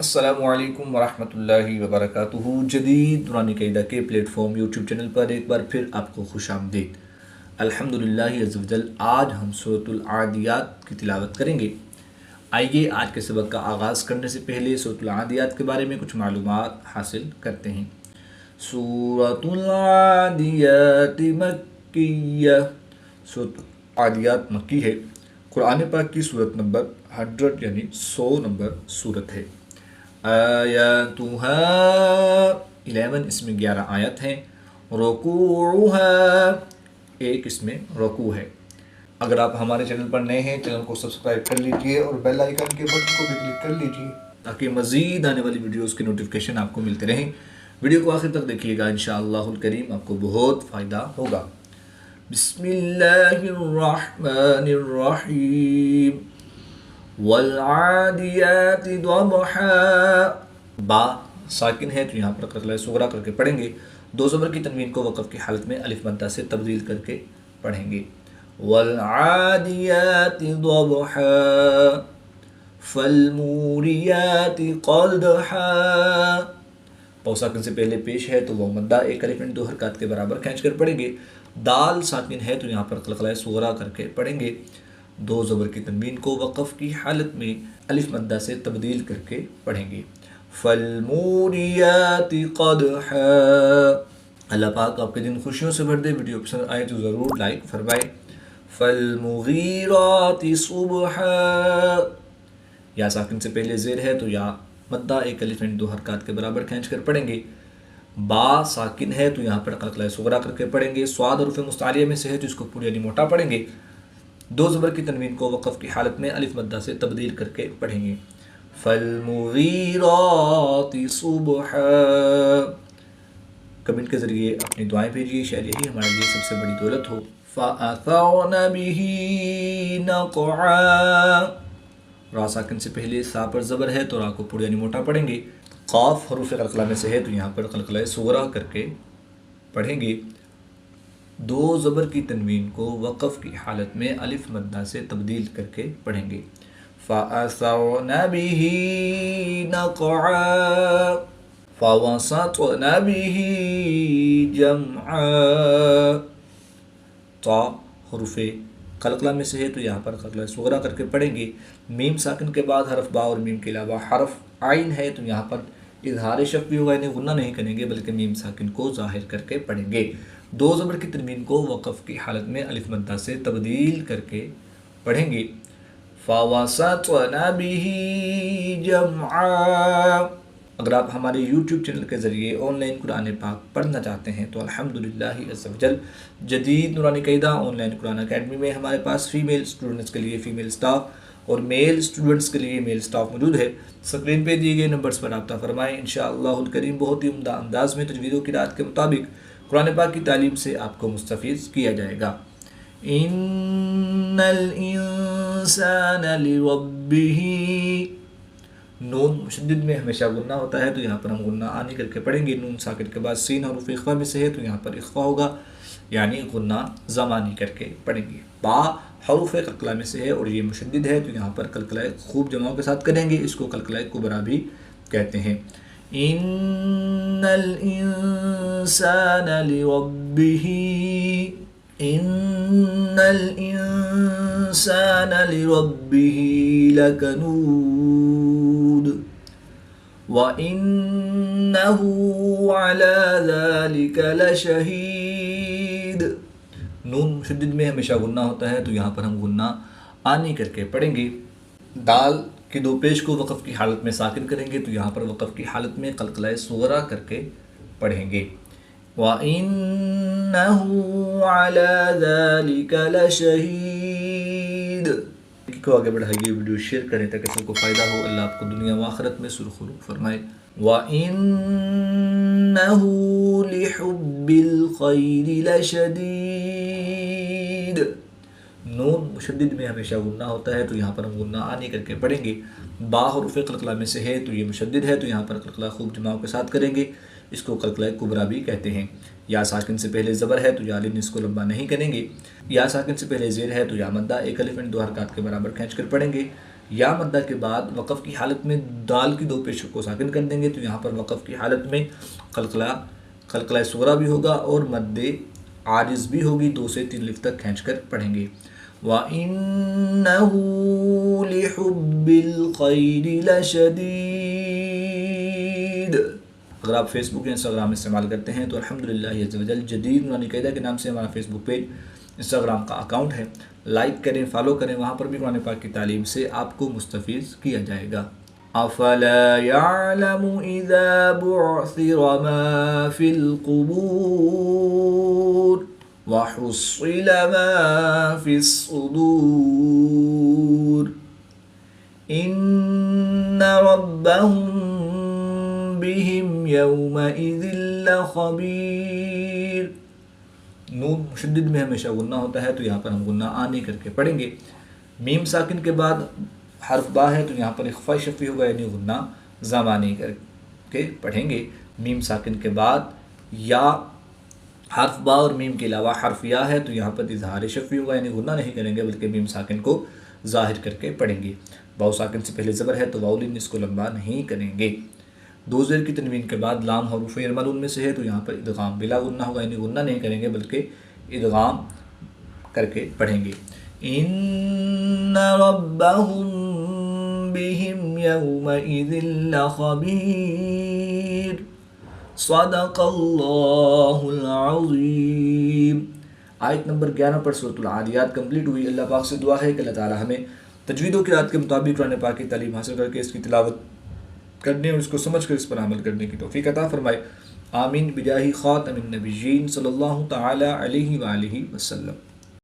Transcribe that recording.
السلام علیکم ورحمۃ اللہ وبرکاتہ۔ جدید نورانی قاعدہ کے پلیٹ فارم یوٹیوب چینل پر ایک بار پھر آپ کو خوش آمدید۔ الحمدللہ عز وجل آج ہم سورۃ العادیات کی تلاوت کریں گے۔ آئیے آج کے سبق کا آغاز کرنے سے پہلے سورۃ العادیات کے بارے میں کچھ معلومات حاصل کرتے ہیں۔ سورۃ العادیات مکیہ، سورۃ العادیات مکی ہے۔ قرآن پاک کی سورت نمبر 100 یعنی 100 نمبر سورت ہے۔ آیاتها 11، اس میں 11 آیت ہیں۔ رکوعها، ایک اس میں رکوع ہے۔ اگر آپ ہمارے چینل پر نئے ہیں چینل کو سبسکرائب کر لیجئے اور بیل آئیکن کے بٹن کو بھی کلک کر لیجئے تاکہ مزید آنے والی ویڈیوز کے نوٹیفیکیشن آپ کو ملتے رہیں۔ ویڈیو کو آخر تک دیکھیے گا، انشاءاللہ الکریم آپ کو بہت فائدہ ہوگا۔ بسم اللہ الرحمن الرحیم۔ والعادیات ضبحا، با ساکن ہے تو یہاں پر قلقلہ صغریٰ کر کے پڑھیں گے۔ دو زبر کی تنوین کو وقف کی حالت میں الف مدہ سے تبدیل کر کے پڑھیں گے۔ والعادیات ضبحا فالموریات قدحا، پاء ساکن سے پہلے پیش ہے تو وہ مدہ ایک الف میں 2 حرکات کے برابر کھینچ کر پڑھیں گے۔ دال ساکن ہے تو یہاں پر قلقلہ صغریٰ کر کے پڑھیں گے۔ دو زبر کی تنوین کو وقف کی حالت میں الف مدہ سے تبدیل کر کے پڑھیں گے۔ فالموریات قدحا، اللہ پاک آپ کے دن خوشیوں سے بھر دے۔ ویڈیو پسند آئے تو ضرور لائک فرمائے۔ فالمغیرات صبحا، یا ساکن سے پہلے زیر ہے تو یا مدہ ایک الف میں 2 حرکات کے برابر کھینچ کر پڑھیں گے۔ با ساکن ہے تو یہاں پر قلقلہ صغریٰ کر کے پڑھیں گے۔ صاد حروف مستعلیہ میں سے ہے تو اس کو پورا یعنی موٹا پڑھیں گے۔ دو زبر کی تنوین کو وقف کی حالت میں الف مدہ سے تبدیل کر کے پڑھیں گے۔ فالمغیرات صبحا، کمنٹ کے ذریعے اپنی دعائیں بھیجیے، شاید یہی ہمارے لیے سب سے بڑی دولت ہو۔ فأثرن به نقعا، را ساکن سے پہلے سا پر زبر ہے تو را کو پورا یعنی موٹا پڑھیں گے۔ قاف حروف قلقلہ میں سے ہے تو یہاں پر قلقلہ صغریٰ کر کے پڑھیں گے۔ دو زبر کی تنوین کو وقف کی حالت میں الف مدہ سے تبدیل کر کے پڑھیں گے۔ فأثرن به نقعا فوسطن به جمعا، طا حروف قلقلہ میں سے ہے تو یہاں پر قلقلہ صغریٰ کر کے پڑھیں گے۔ میم ساکن کے بعد حرف با اور میم کے علاوہ حرف عین ہے تو یہاں پر اظہار شفوی ہوگا، یعنی غنہ نہیں کریں گے بلکہ میم ساکن کو ظاہر کر کے پڑھیں گے۔ دو زبر کی تنوین کو وقف کی حالت میں الف مدہ سے تبدیل کر کے پڑھیں گے۔ فوسطن به جمعا، اگر آپ ہمارے یوٹیوب چینل کے ذریعے آن لائن قرآن پاک پڑھنا چاہتے ہیں تو الحمدللہ عز وجل جدید نورانی قاعدہ آن لائن قرآن اکیڈمی میں ہمارے پاس فیمیل اسٹوڈنٹس کے لیے فیمیل اسٹاف اور میل اسٹوڈنٹس کے لیے میل اسٹاف موجود ہے۔ اسکرین پہ دیے گئے نمبرز پر رابطہ فرمائیں، انشاءاللہ الکریم بہت ہی عمدہ انداز میں تجوید و قرات کے مطابق قرآن پاک کی تعلیم سے آپ کو مستفیض کیا جائے گا۔ ان الانسان لربہ، نون مشدد میں ہمیشہ غنہ ہوتا ہے تو یہاں پر ہم غنہ آنی کر کے پڑھیں گے۔ نون ساکن کے بعد سین حروف اخفا میں سے ہے تو یہاں پر اخفا ہوگا، یعنی غنہ زمانی کر کے پڑھیں گے۔ با حروف قلقلہ میں سے ہے اور یہ مشدد ہے تو یہاں پر قلقلہ خوب جماؤں کے ساتھ کریں گے، اس کو قلقلہ کبریٰ بھی کہتے ہیں۔ ان الانسان لربہ، ان الانسان لربہ لکنود وانہ علی ذلک لشہید، نون مشدد میں ہمیشہ غنہ ہوتا ہے تو یہاں پر ہم غنہ آنی کر کے پڑھیں گے۔ دال کی دو پیش کو وقف کی حالت میں ساکن کریں گے تو یہاں پر وقف کی حالت میں قلقلہ صغریٰ کر کے پڑھیں گے۔ وَإِنَّهُ عَلَى ذَلِكَ لَشَهِيدٌ، کو آگے بڑھائیے، ویڈیو شیئر کریں تاکہ سب کو فائدہ ہو۔ اللہ آپ کو دنیا و آخرت میں سرخرو فرمائے۔ وَإِنَّهُ لِحُبِّ الْخَيْرِ لَشَدِيدٌ، نون مشدد میں ہمیشہ غنہ ہوتا ہے تو یہاں پر ہم غنہ آنی کر کے پڑھیں گے۔ با حروف قلقلہ میں سے ہے تو یہ مشدد ہے تو یہاں پر قلقلہ خوب جماؤں کے ساتھ کریں گے، اس کو قلقلہ کبریٰ بھی کہتے ہیں۔ یا ساکن سے پہلے زبر ہے تو یا لن اس کو لمبا نہیں کریں گے۔ یا ساکن سے پہلے زیر ہے تو یا مدہ ایک الف میں 2 حرکات کے برابر کھینچ کر پڑھیں گے۔ یا مدہ کے بعد وقف کی حالت میں دال کی دو پیشوں کو ساکن کر دیں گے تو یہاں پر وقف کی حالت میں قلقلہ صغریٰ بھی ہوگا اور مد عارض بھی ہوگی، 2 سے 3 الف تک کھینچ کر پڑھیں گے۔ وَإِنَّهُ لِحُبِّ الْخَيْرِ لَشَدِيدٌ۔ اگر آپ فیس بک یا انسٹاگرام استعمال کرتے ہیں تو الحمدللہ عز و جل جدید نورانی قاعدہ کے نام سے ہمارا فیس بک پیج، انسٹاگرام کا اکاؤنٹ ہے، لائک کریں، فالو کریں، وہاں پر بھی قرآن پاک کی تعلیم سے آپ کو مستفیض کیا جائے گا۔ افلا يعلم اذا بعثر ما في القبور وحصل ما في الصدور ان ربهم بهم يومئذ لخبير۔ نون مشدد میں ہمیشہ غنہ ہوتا ہے تو یہاں پر ہم غنہ آنے کر کے پڑھیں گے۔ میم ساکن کے بعد حرف با ہے تو یہاں پر اخفاء شفوی ہوگا، یعنی غنہ زمانی کر کے پڑھیں گے۔ میم ساکن کے بعد یا حرف با اور میم کے علاوہ حرف یا ہے تو یہاں پر اظہار شفوی ہوگا، یعنی غنہ نہیں کریں گے بلکہ میم ساکن کو ظاہر کر کے پڑھیں گے۔ واو ساکن سے پہلے زبر ہے تو واؤلین اس کو لمبا نہیں کریں گے۔ 2 زیر کی تنوین کے بعد لام حروف یرملون میں سے ہے تو یہاں پر ادغام بلا غنہ ہوگا، یعنی غنہ نہیں کریں گے بلکہ ادغام کر کے پڑھیں گے۔ ان ربهم بهم يومئذ لخبير صدق اللہ العظیم۔ آیت نمبر 11 پر سورۃ العادیات کمپلیٹ ہوئی۔ اللہ پاک سے دعا ہے کہ اللہ تعالی ہمیں تجوید و قرات کے مطابق قرآن پاک کی تعلیم حاصل کر کے اس کی تلاوت کرنے اور اس کو سمجھ کر اس پر عمل کرنے کی توفیق عطا فرمائے۔ آمین بجاہ خاتم النبیین صلی اللہ تعالی علیہ وآلہ وسلم۔